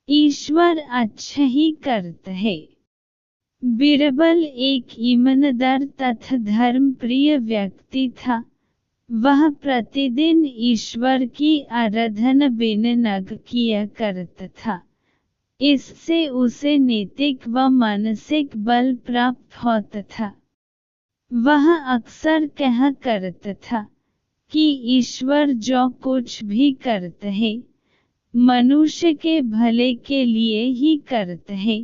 ईश्वर अच्छा ही करता है। बीरबल एक ईमानदार तथा धर्मप्रिय व्यक्ति था। वह प्रतिदिन ईश्वर की आराधना बिना नग किया करता था। इससे उसे नैतिक व मानसिक बल प्राप्त होता था। वह अक्सर कहा करता था कि ईश्वर जो कुछ भी करता है मनुष्य के भले के लिए ही करता है।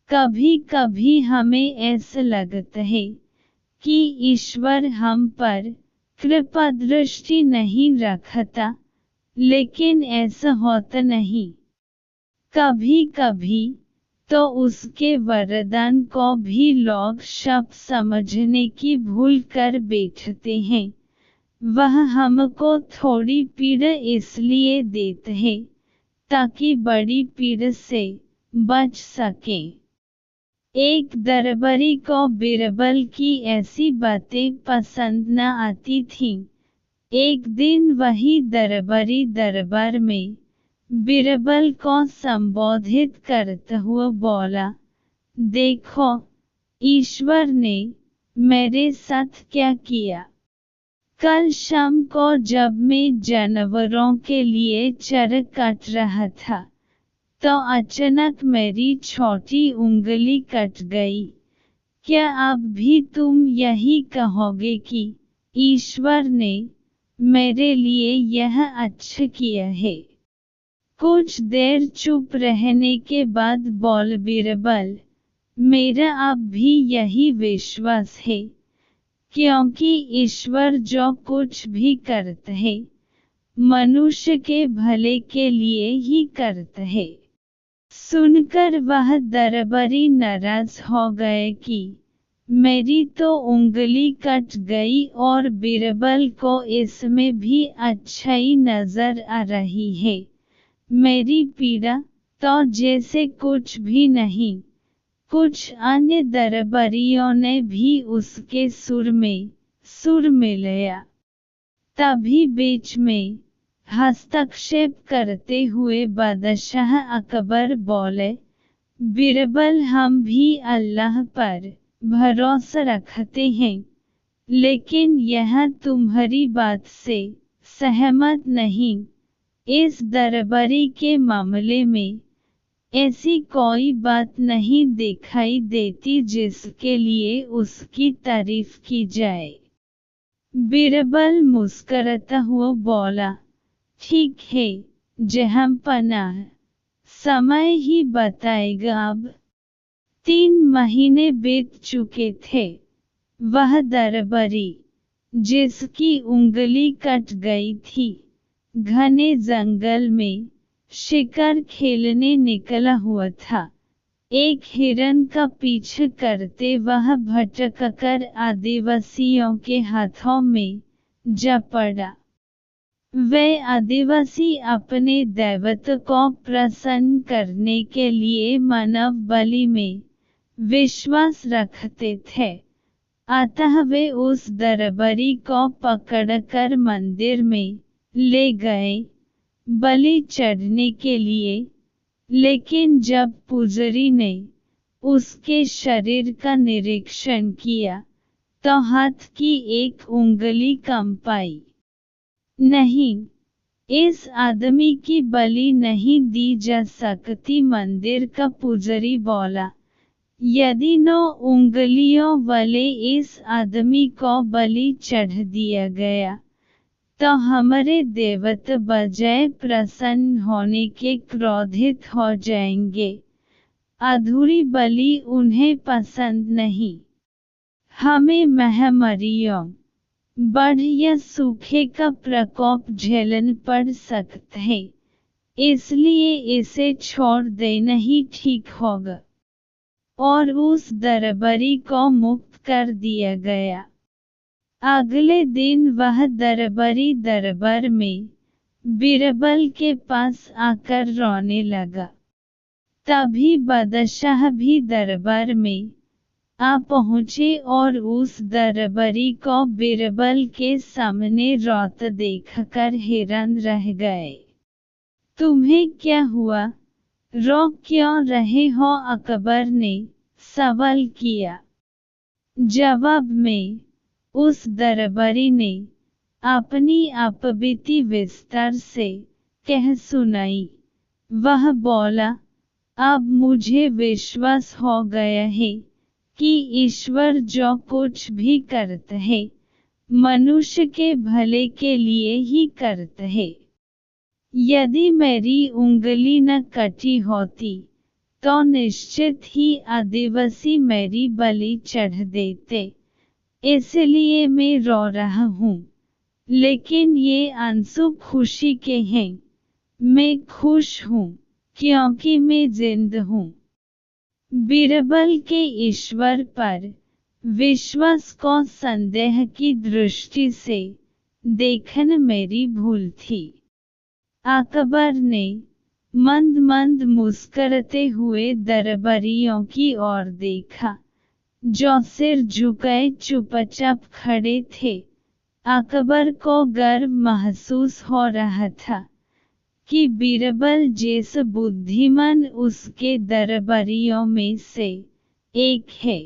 कभी कभी हमें ऐसा लगता है कि ईश्वर हम पर कृपा दृष्टि नहीं रखता, लेकिन ऐसा होता नहीं। कभी कभी तो उसके वरदान को भी लोग शब्द समझने की भूल कर बैठते हैं। वह हमको थोड़ी पीड़ा इसलिए देते हैं ताकि बड़ी पीड़ा से बच सकें। एक दरबारी को बीरबल की ऐसी बातें पसंद न आती थीं। एक दिन वही दरबारी दरबार में बीरबल को संबोधित करता हुआ बोला, देखो, ईश्वर ने मेरे साथ क्या किया। कल शाम को जब मैं जानवरों के लिए चारा काट रहा था तो अचानक मेरी छोटी उंगली कट गई। क्या अब भी तुम यही कहोगे कि ईश्वर ने मेरे लिए यह अच्छा किया है। कुछ देर चुप रहने के बाद बोल बीरबल, मेरा अब भी यही विश्वास है, क्योंकि ईश्वर जो कुछ भी करता है मनुष्य के भले के लिए ही करता है। सुनकर वह दरबारी नाराज हो गए कि मेरी तो उंगली कट गई और बीरबल को इसमें भी अच्छाई नजर आ रही है। मेरी पीड़ा तो जैसे कुछ भी नहीं। कुछ अन्य दरबारियों ने भी उसके सुर में लिया। तभी बीच में हस्तक्षेप करते हुए बादशाह अकबर बोले, बीरबल, हम भी अल्लाह पर भरोसा रखते हैं, लेकिन यह तुम्हारी बात से सहमत नहीं। इस दरबारी के मामले में ऐसी कोई बात नहीं दिखाई देती जिसके लिए उसकी तारीफ की जाए। बीरबल मुस्कुराता हुआ बोला, ठीक है जहांपनाह, समय ही बताएगा। अब 3 महीने बीत चुके थे। वह दरबारी जिसकी उंगली कट गई थी घने जंगल में शिकार खेलने निकला हुआ था। एक हिरन का पीछा करते वह भटककर आदिवासियों के हाथों में जा पड़ा। वे आदिवासी अपने दैवत को प्रसन्न करने के लिए मानव बलि में विश्वास रखते थे। अतः वे उस दरबारी को पकड़कर मंदिर में ले गए बलि चढ़ने के लिए। लेकिन जब पुजारी ने उसके शरीर का निरीक्षण किया तो हाथ की एक उंगली कम पाई। नहीं, इस आदमी की बलि नहीं दी जा सकती। मंदिर का पुजारी बोला, यदि 9 उंगलियों वाले इस आदमी को बलि चढ़ दिया गया तो हमारे देवता बजाय प्रसन्न होने के क्रोधित हो जाएंगे। अधूरी बलि उन्हें पसंद नहीं। हमें महामारियों, बाढ़ या सूखे का प्रकोप झेलना पड़ सकता है, इसलिए इसे छोड़ देना ही ठीक होगा। और उस दरबारी को मुक्त कर दिया गया। अगले दिन वह दरबारी दरबार में बीरबल के पास आकर रोने लगा। तभी बादशाह भी दरबार में आ पहुँचे और उस दरबारी को बीरबल के सामने रोता देखकर हैरान रह गए। तुम्हें क्या हुआ? रो क्यों रहे हो? अकबर ने सवाल किया। जवाब में उस दरबारी ने अपनी आपबीती विस्तार से कह सुनाई। वह बोला, अब मुझे विश्वास हो गया है कि ईश्वर जो कुछ भी करता है मनुष्य के भले के लिए ही करता है। यदि मेरी उंगली न कटी होती तो निश्चित ही आदिवासी मेरी बलि चढ़ देते। इसलिए मैं रो रहा हूँ, लेकिन ये आंसू खुशी के हैं। मैं खुश हूँ क्योंकि मैं जिंदा हूँ। बीरबल के ईश्वर पर विश्वास को संदेह की दृष्टि से देखना मेरी भूल थी। अकबर ने मंद मंद मुस्कुराते हुए दरबारियों की ओर देखा, जो सिर झुकाए चुपचाप खड़े थे। अकबर को गर्व महसूस हो रहा था कि बीरबल जैसा बुद्धिमान उसके दरबारियों में से एक है।